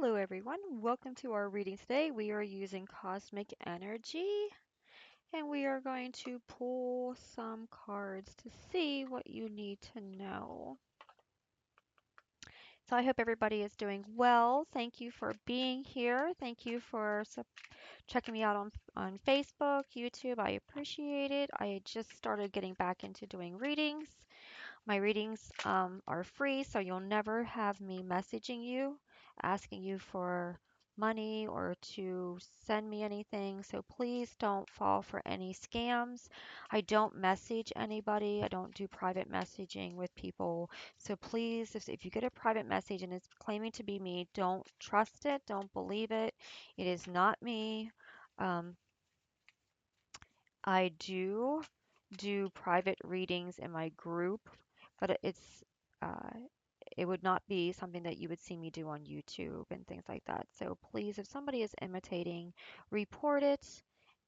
Hello, everyone. Welcome to our reading today. We are using cosmic energy and we are going to pull some cards to see what you need to know. So, I hope everybody is doing well. Thank you for being here. Thank you for checking me out on Facebook, YouTube. I appreciate it. I just started getting back into doing readings. My readings are free, so you'll never have me messaging you, asking you for money or to send me anything. So please don't fall for any scams. I don't message anybody. I don't do private messaging with people. So please, if you get a private message and it's claiming to be me, don't trust it. Don't believe it. It is not me. Um, I do private readings in my group, but uh, it would not be something that you would see me do on YouTube and things like that. So please, if somebody is imitating, report it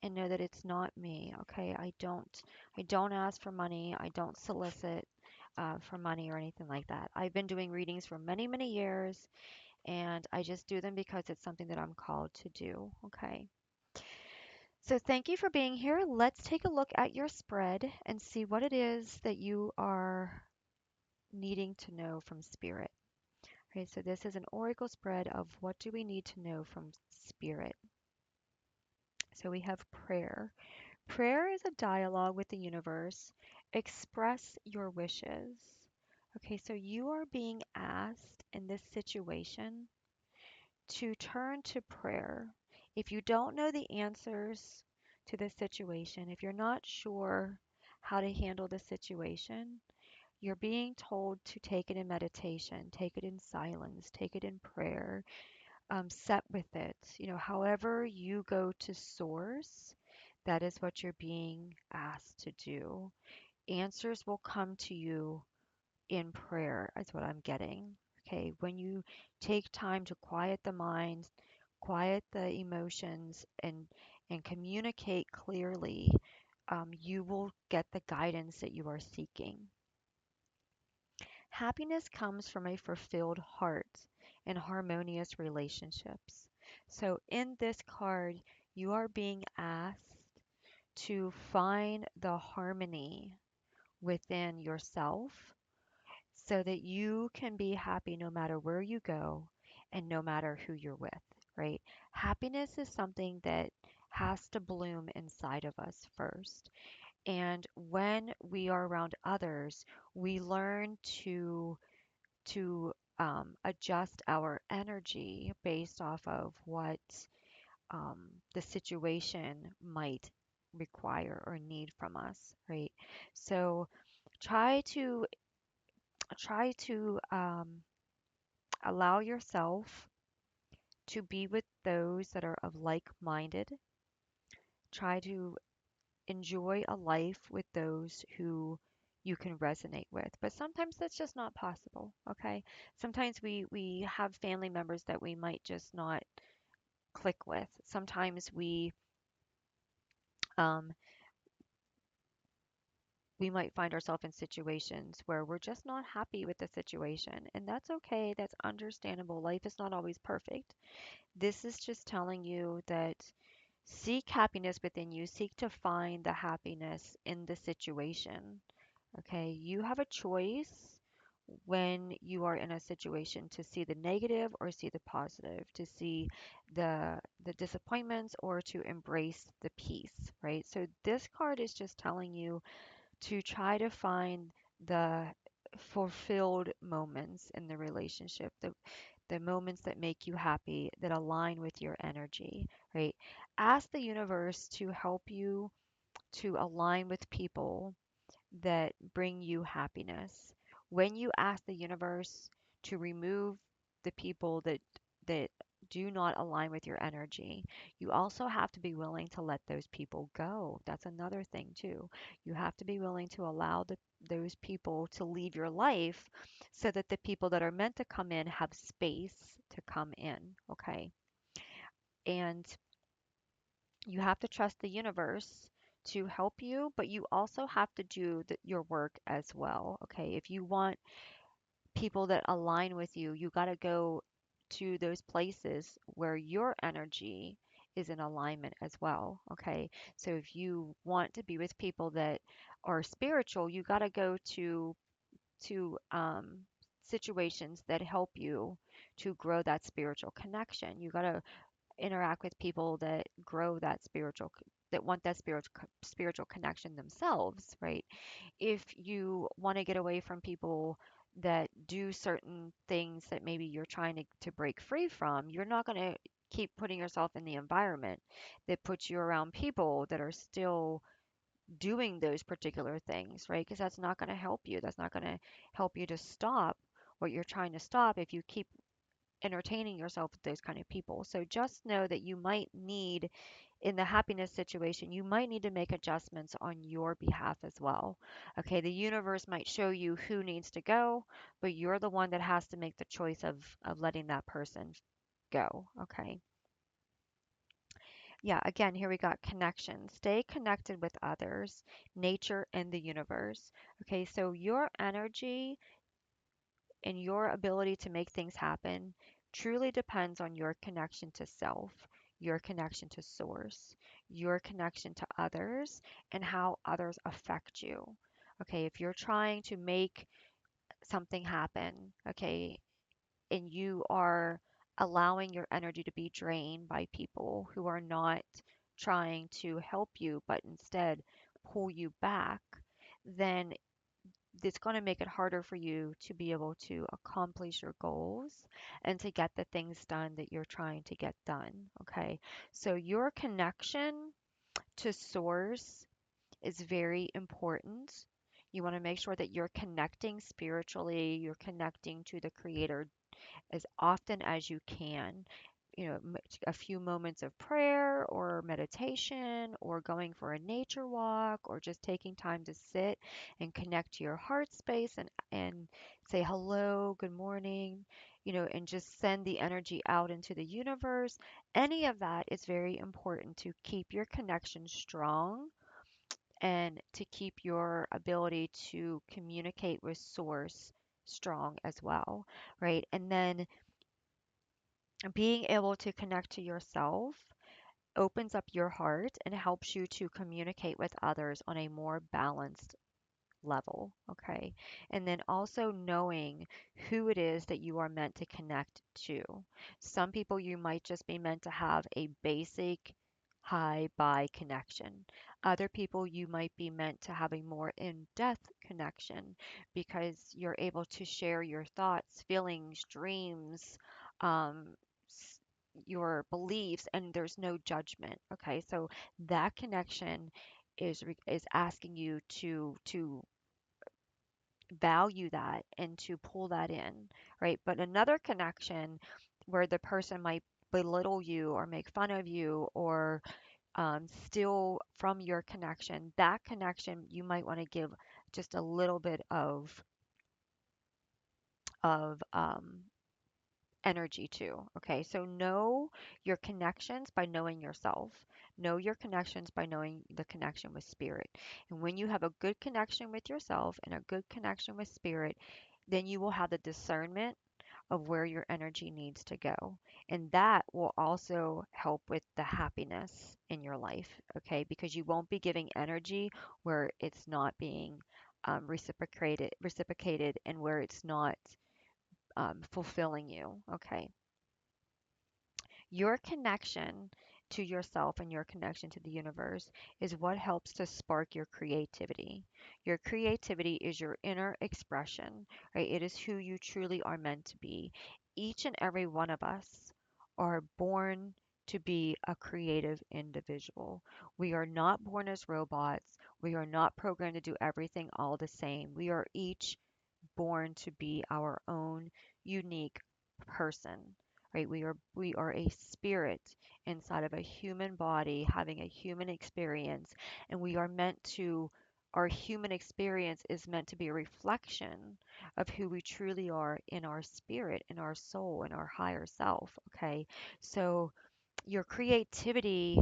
and know that it's not me. Okay, I don't ask for money. I don't solicit for money or anything like that. I've been doing readings for many, many years, and I just do them because it's something that I'm called to do. Okay. So thank you for being here. Let's take a look at your spread and see what it is that you are needing to know from Spirit. Okay, so this is an oracle spread of what do we need to know from Spirit. So we have prayer. Prayer is a dialogue with the universe. Express your wishes. Okay, so you are being asked in this situation to turn to prayer. If you don't know the answers to the situation, if you're not sure how to handle the situation, you're being told to take it in meditation, take it in silence, take it in prayer, set with it. However you go to source, that is what you're being asked to do. Answers will come to you in prayer, is what I'm getting. Okay, when you take time to quiet the mind, quiet the emotions, and communicate clearly, you will get the guidance that you are seeking. Happiness comes from a fulfilled heart and harmonious relationships. So in this card, you are being asked to find the harmony within yourself so that you can be happy no matter where you go and no matter who you're with, right? Happiness is something that has to bloom inside of us first. And when we are around others, we learn to adjust our energy based off of what the situation might require or need from us, right? So try to try to allow yourself to be with those that are of like-minded. Try to enjoy a life with those who you can resonate with. But sometimes that's just not possible, okay? Sometimes we have family members that we might just not click with. Sometimes um we might find ourselves in situations where we're just not happy with the situation, and that's okay. That's understandable. Life is not always perfect. This is just telling you that seek happiness within you, seek to find the happiness in the situation. Okay, you have a choice when you are in a situation to see the negative or see the positive, to see the disappointments or to embrace the peace, right? So this card is just telling you to try to find the fulfilled moments in the relationship, the moments that make you happy, that align with your energy, right? Ask the universe to help you to align with people that bring you happiness. When you ask the universe to remove the people that do not align with your energy, you also have to be willing to let those people go. That's another thing too. You have to be willing to allow those people to leave your life so that the people that are meant to come in have space to come in, okay? And you have to trust the universe to help you, but you also have to do your work as well. Okay. If you want people that align with you, you got to go to those places where your energy is in alignment as well. Okay. So if you want to be with people that are spiritual, you got to go to situations that help you to grow that spiritual connection. You got to interact with people that grow that that want that spiritual connection themselves, right? If you want to get away from people that do certain things that maybe you're trying to break free from, you're not going to keep putting yourself in the environment that puts you around people that are still doing those particular things, right? Because that's not going to help you. That's not going to help you to stop what you're trying to stop if you keep entertaining yourself with those kind of people. So just know that you might need, in the happiness situation, you might need to make adjustments on your behalf as well. Okay, the universe might show you who needs to go, but you're the one that has to make the choice of letting that person go. Okay. Yeah, again, here we got connection. Stay connected with others, nature, and the universe. Okay, so your energy and your ability to make things happen truly depends on your connection to self, your connection to source, your connection to others, and how others affect you. Okay, if you're trying to make something happen, okay, and you are allowing your energy to be drained by people who are not trying to help you, but instead pull you back, then it's going to make it harder for you to be able to accomplish your goals and to get the things done that you're trying to get done. Okay. So your connection to source is very important. You want to make sure that you're connecting spiritually, you're connecting to the creator as often as you can. You know, a few moments of prayer or meditation or going for a nature walk or just taking time to sit and connect to your heart space and say hello, good morning, and just send the energy out into the universe. Any of that is very important to keep your connection strong and to keep your ability to communicate with source strong as well, right? And then being able to connect to yourself opens up your heart and helps you to communicate with others on a more balanced level. Okay. And then also knowing who it is that you are meant to connect to. Some people you might just be meant to have a basic hi bye connection. Other people you might be meant to have a more in depth connection because you're able to share your thoughts, feelings, dreams, um, s- your beliefs, and there's no judgment. Okay. So that connection is asking you to value that and to pull that in, right? But another connection where the person might belittle you or make fun of you or steal from your connection, that connection you might want to give just a little bit of energy to. Okay, so know your connections by knowing yourself. Know your connections by knowing the connection with spirit. And when you have a good connection with yourself and a good connection with spirit, then you will have the discernment of where your energy needs to go. And that will also help with the happiness in your life, okay? Because you won't be giving energy where it's not being reciprocated, and where it's not fulfilling you, okay? Your connection to yourself and your connection to the universe is what helps to spark your creativity. Your creativity is your inner expression, right? It is who you truly are meant to be. Each and every one of us are born to be a creative individual. We are not born as robots. We are not programmed to do everything all the same. We are each born to be our own unique person, right? We are a spirit inside of a human body having a human experience, and we are meant to our human experience is meant to be a reflection of who we truly are in our spirit, in our soul, in our higher self, okay? So your creativity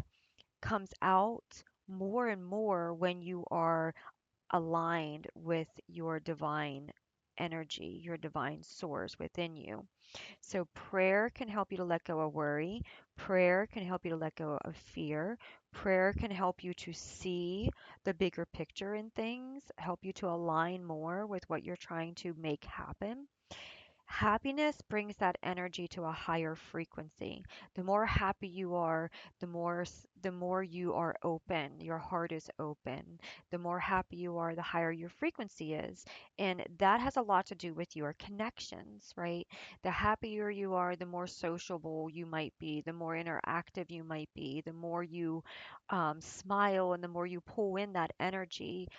comes out more and more when you are aligned with your divine energy, your divine source within you. So, prayer can help you to let go of worry. Prayer can help you to let go of fear. Prayer can help you to see the bigger picture in things, help you to align more with what you're trying to make happen. Happiness brings that energy to a higher frequency. The more happy you are, the more you are open, your heart is open. The more happy you are, the higher your frequency is. And that has a lot to do with your connections, right? The happier you are, the more sociable you might be, the more interactive you might be, the more you smile and the more you pull in that energy.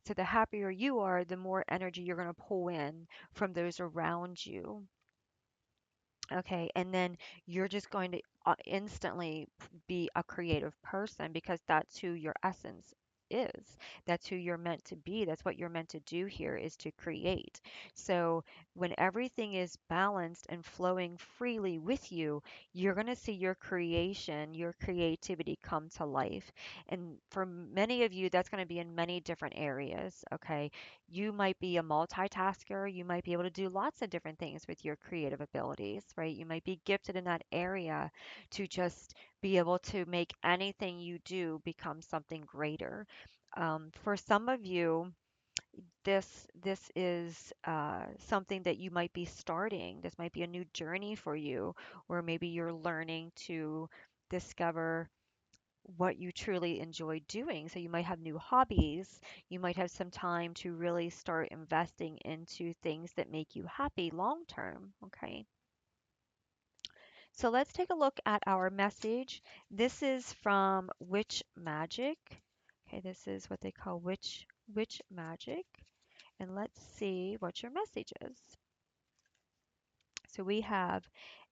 So the happier you are, the more energy you're going to pull in from those around you. Okay, and then you're just going to instantly be a creative person because that's who your essence is. That's who you're meant to be. That's what you're meant to do here is to create. So when everything is balanced and flowing freely with you, you're going to see your creation, your creativity come to life. And for many of you, that's going to be in many different areas. Okay, you might be a multitasker. You might be able to do lots of different things with your creative abilities, right? You might be gifted in that area to just be able to make anything you do become something greater. For some of you, this is something that you might be starting. This might be a new journey for you, or maybe you're learning to discover what you truly enjoy doing. So you might have new hobbies. You might have some time to really start investing into things that make you happy long term. Okay. So let's take a look at our message. This is from Witch Magic. Okay, this is what they call Witch Magic. And let's see what your message is. So we have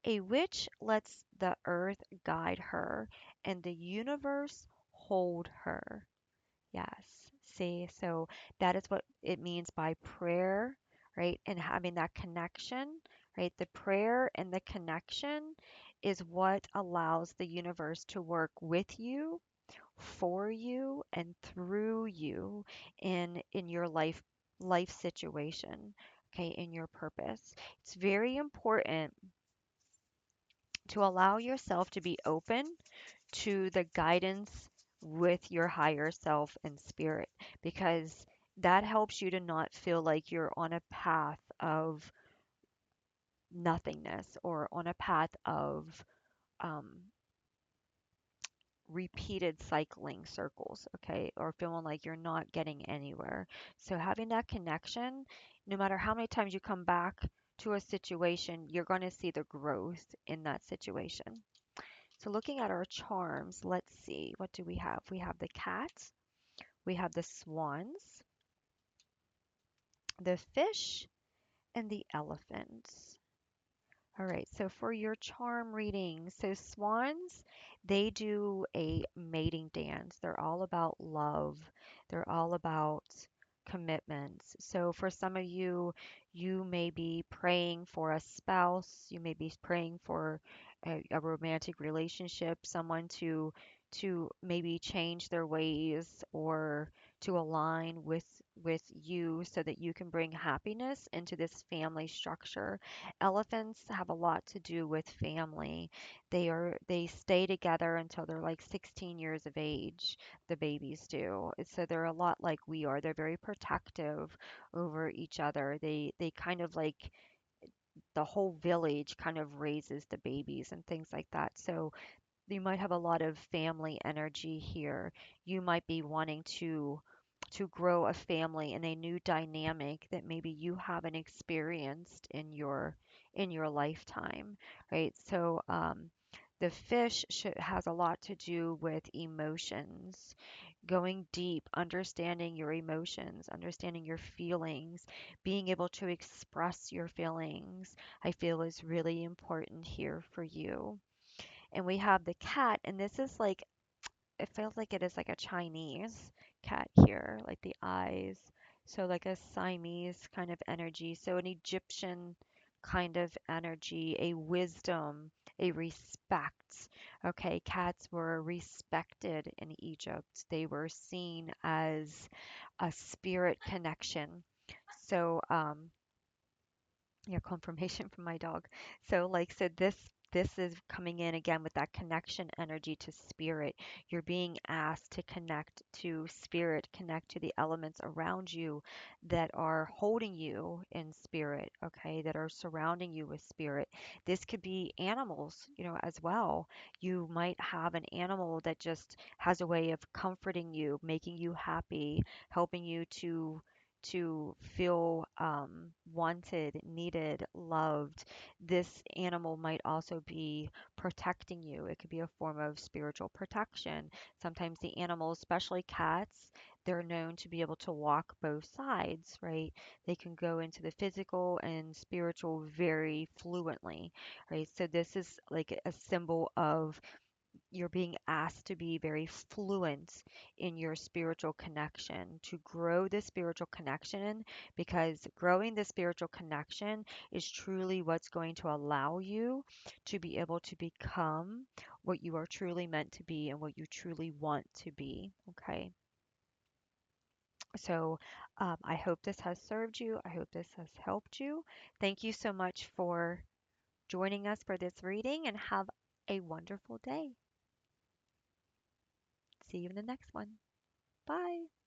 a witch lets the earth guide her and the universe hold her. Yes. See, so that is what it means by prayer, right? And having that connection, right? The prayer and the connection is what allows the universe to work with you, for you, and through you in your life situation, okay, in your purpose. It's very important to allow yourself to be open to the guidance with your higher self and spirit because that helps you to not feel like you're on a path of nothingness or on a path of um, repeated cycling circles, okay, or feeling like you're not getting anywhere. So having that connection, no matter how many times you come back to a situation, you're going to see the growth in that situation. So looking at our charms, let's see, what do we have? We have the cat, we have the swans, the fish, and the elephants. All right, so for your charm reading, so swans, they do a mating dance. They're all about love. They're all about commitments. So for some of you, you may be praying for a spouse, you may be praying for a romantic relationship, someone to maybe change their ways or to align with you so that you can bring happiness into this family structure. Elephants have a lot to do with family. They stay together until they're like 16 years of age, the babies do. So they're a lot like we are. They're very protective over each other. They kind of like the whole village kind of raises the babies and things like that. So you might have a lot of family energy here. You might be wanting to grow a family in a new dynamic that maybe you haven't experienced in your lifetime, right? So the has a lot to do with emotions, going deep, understanding your emotions, understanding your feelings, being able to express your feelings, I feel is really important here for you. And we have the cat, and this is like, it feels like it is like a Chinese cat here, like the eyes. So like a Siamese kind of energy. So an Egyptian kind of energy, a wisdom, a respect. Okay, cats were respected in Egypt. They were seen as a spirit connection. So Yeah, confirmation from my dog. So this is coming in again with that connection energy to spirit. You're being asked to connect to spirit, connect to the elements around you that are holding you in spirit, okay, that are surrounding you with spirit. This could be animals, as well. You might have an animal that just has a way of comforting you, making you happy, helping you to feel wanted, needed, loved. This animal might also be protecting you. It could be a form of spiritual protection. Sometimes the animals, especially cats, they're known to be able to walk both sides, right? They can go into the physical and spiritual very fluently, right? So this is like a symbol of you're being asked to be very fluent in your spiritual connection, to grow the spiritual connection, because growing the spiritual connection is truly what's going to allow you to be able to become what you are truly meant to be and what you truly want to be. Okay. So I hope this has served you. I hope this has helped you. Thank you so much for joining us for this reading and have a wonderful day. See you in the next one. Bye.